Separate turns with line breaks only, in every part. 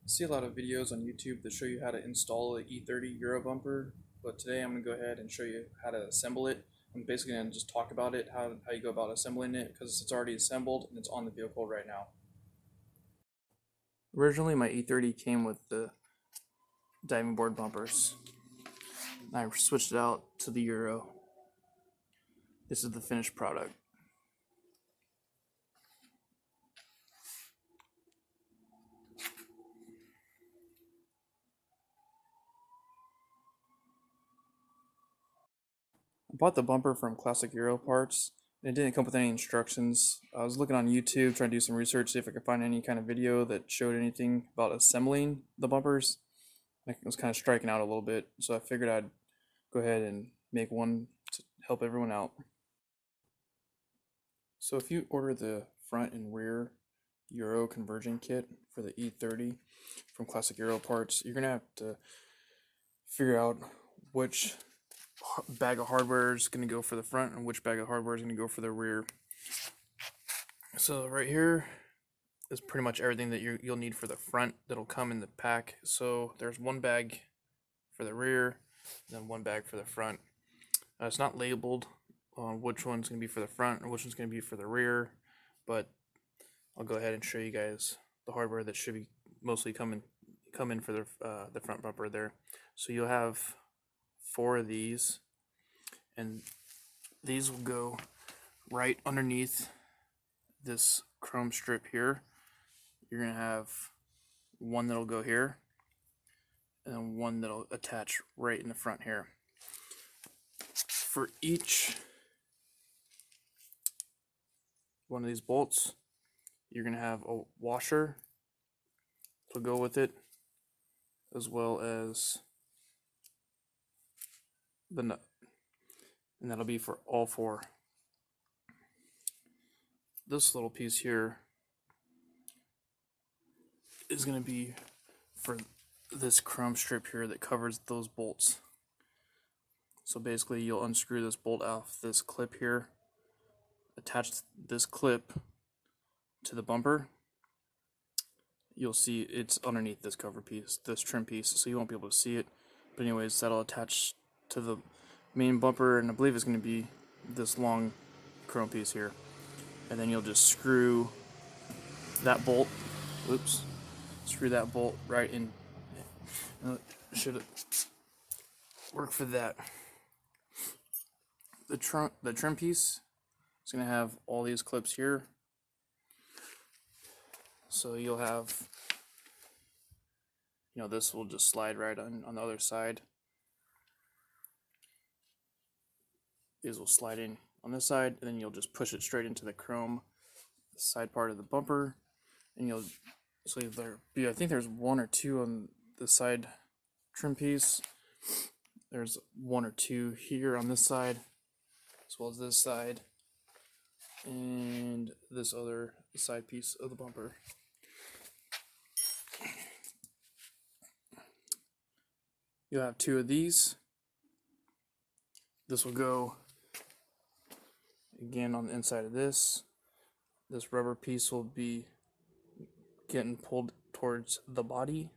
I see a lot of videos on YouTube that show you how to install an E30 Euro bumper, but today I'm going to go ahead and show you how to assemble it. I'm basically going to just talk about it, how you go about assembling it, because it's already assembled and it's on the vehicle right now. Originally my E30 came with the diving board bumpers. I switched it out to the Euro. This is the finished product. I bought the bumper from Classic Euro Parts. It didn't come with any instructions. I was looking on YouTube trying to do some research, see if I could find any kind of video that showed anything about assembling the bumpers. I was kind of striking out a little bit, so I figured I'd go ahead and make one to help everyone out. So if you order the front and rear Euro conversion kit for the E30 from Classic Euro Parts, you're gonna have to figure out which bag of hardware is going to go for the front and which bag of hardware is going to go for the rear. So right here is pretty much everything that you'll need for the front that'll come in the pack. So there's one bag for the rear, and then one bag for the front. It's not labeled on which one's going to be for the front or which one's going to be for the rear, but I'll go ahead and show you guys the hardware that should be mostly come in for the front bumper there. So you'll have 4 of these, and these will go right underneath this chrome strip here. You're gonna have one that'll go here and then one that'll attach right in the front here. For each one of these bolts, you're gonna have a washer to go with it, as well as the nut, and that'll be for all 4. This little piece here is going to be for this chrome strip here that covers those bolts. So basically you'll unscrew this bolt off this clip here, attach this clip to the bumper. You'll see it's underneath this cover piece, this trim piece, so you won't be able to see it, but anyways, that'll attach to the main bumper, and I believe it's going to be this long chrome piece here, and then you'll just screw that bolt screw that bolt right in. Should work for that. The trim piece is going to have all these clips here, so you'll have, this will just slide right on the other side. These will slide in on this side, and then you'll just push it straight into the chrome side part of the bumper, and I think there's 1 or 2 on the side trim piece. There's 1 or 2 here on this side, as well as this side, and this other side piece of the bumper. You'll have 2 of these. This will go again on the inside of this. This rubber piece will be getting pulled towards the body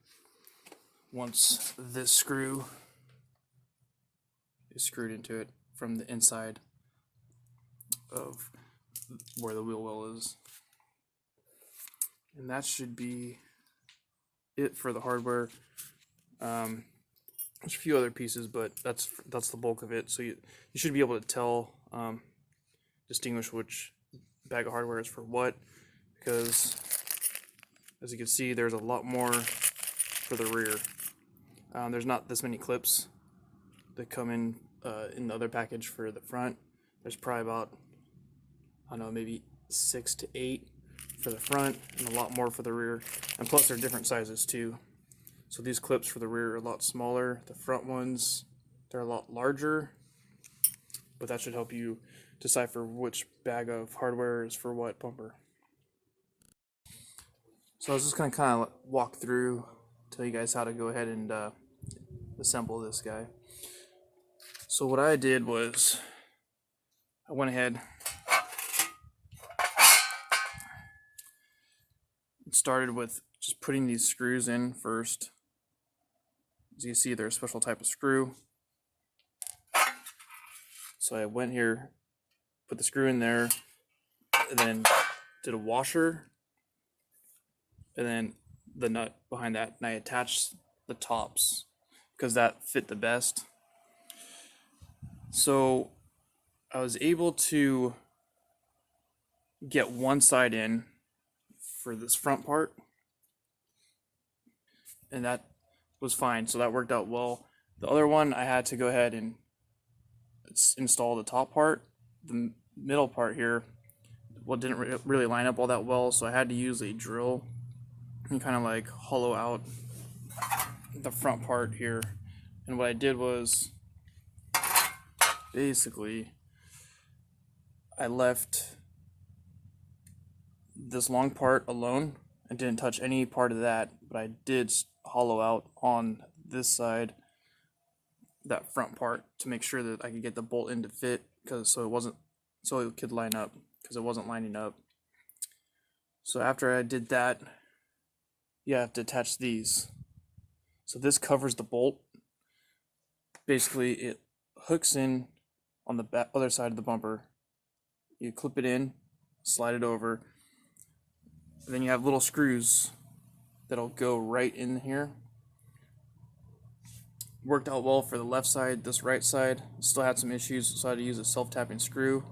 once this screw is screwed into it from the inside of where the wheel well is. And that should be it for the hardware. There's a few other pieces, but that's the bulk of it. So you should be able to tell, distinguish which bag of hardware is for what, because as you can see, there's a lot more for the rear. There's not this many clips that come in the other package for the front. There's probably about, I don't know, maybe 6 to 8 for the front, and a lot more for the rear. And plus, they're different sizes too. So these clips for the rear are a lot smaller. The front ones, they're a lot larger. But that should help you decipher which bag of hardware is for what bumper. So I was just going to kind of walk through, tell you guys how to go ahead and assemble this guy. So what I did was, I went ahead, It started with just putting these screws in first. As you see, they're a special type of screw. So I went here, put the screw in there, and then did a washer, and then the nut behind that, and I attached the tops because that fit the best. So I was able to get one side in for this front part, and that was fine, so that worked out well. The other one, I had to go ahead and install the top part. The middle part here, well, didn't really line up all that well, so I had to use a drill and kind of like hollow out the front part here. And what I did was basically I left this long part alone. I didn't touch any part of that, but I did hollow out on this side that front part to make sure that I could get the bolt in to fit, because so it could line up, because it wasn't lining up. So after I did that, you have to attach these. So this covers the bolt. Basically, it hooks in on the other side of the bumper. You clip it in, slide it over, and then you have little screws that'll go right in here. Worked out well for the left side. This right side still had some issues, so I had to use a self-tapping screw.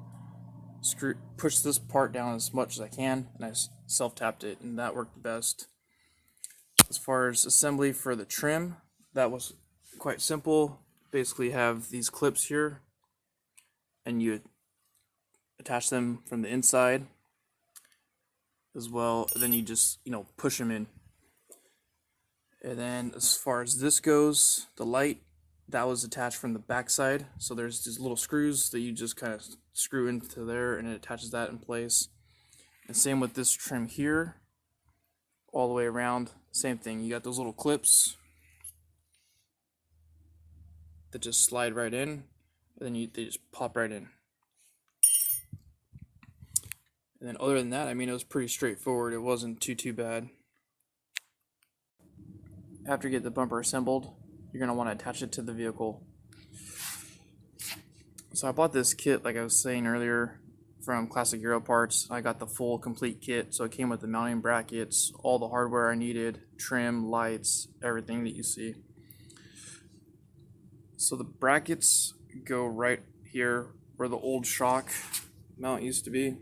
Push this part down as much as I can, and I self-tapped it, and that worked the best. As far as assembly for the trim, that was quite simple. Basically have these clips here, and you attach them from the inside as well. Then you just, push them in. And then as far as this goes, the light, that was attached from the back side. So there's these little screws that you just kind of screw into there, and it attaches that in place. And same with this trim here, all the way around, same thing. You got those little clips that just slide right in, and then they just pop right in. And then other than that, it was pretty straightforward. It wasn't too bad. After you get the bumper assembled, you're going to want to attach it to the vehicle. So I bought this kit, like I was saying earlier, from Classic Euro Parts. I got the full complete kit, so it came with the mounting brackets, all the hardware I needed, trim, lights, everything that you see. So the brackets go right here where the old shock mount used to be.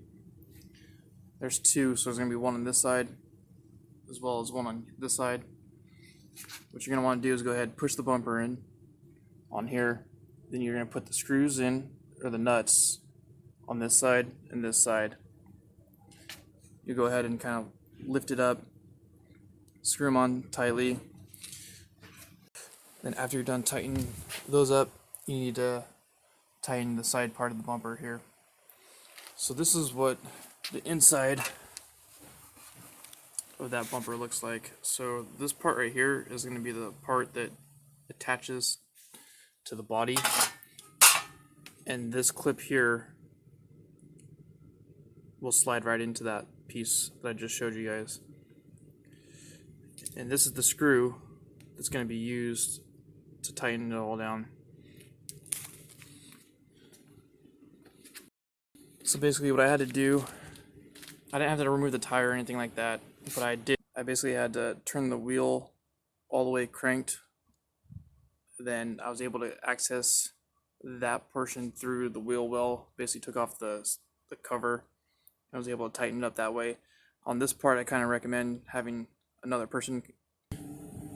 There's two, so there's going to be one on this side as well as one on this side. What you're going to want to do is go ahead and push the bumper in on here. Then you're going to put the screws in, or the nuts, on this side and this side. You go ahead and kind of lift it up, screw them on tightly. Then after you're done tightening those up, you need to tighten the side part of the bumper here. So this is what the inside of that bumper looks like. So this part right here is going to be the part that attaches to the body, and this clip here will slide right into that piece that I just showed you guys. And this is the screw that's going to be used to tighten it all down. So basically what I had to do, I didn't have to remove the tire or anything like that, but I did. I basically had to turn the wheel all the way cranked. Then I was able to access that portion through the wheel well. Basically took off the cover. I was able to tighten it up that way. On this part, I kind of recommend having another person.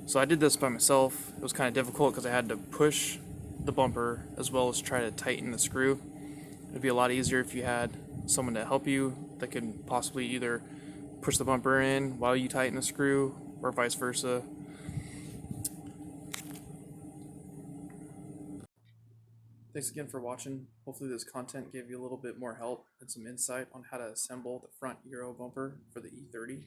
So I did this by myself. It was kind of difficult because I had to push the bumper as well as try to tighten the screw. It'd be a lot easier if you had someone to help you that could possibly either push the bumper in while you tighten the screw, or vice versa. Thanks again for watching. Hopefully this content gave you a little bit more help and some insight on how to assemble the front Euro bumper for the E30.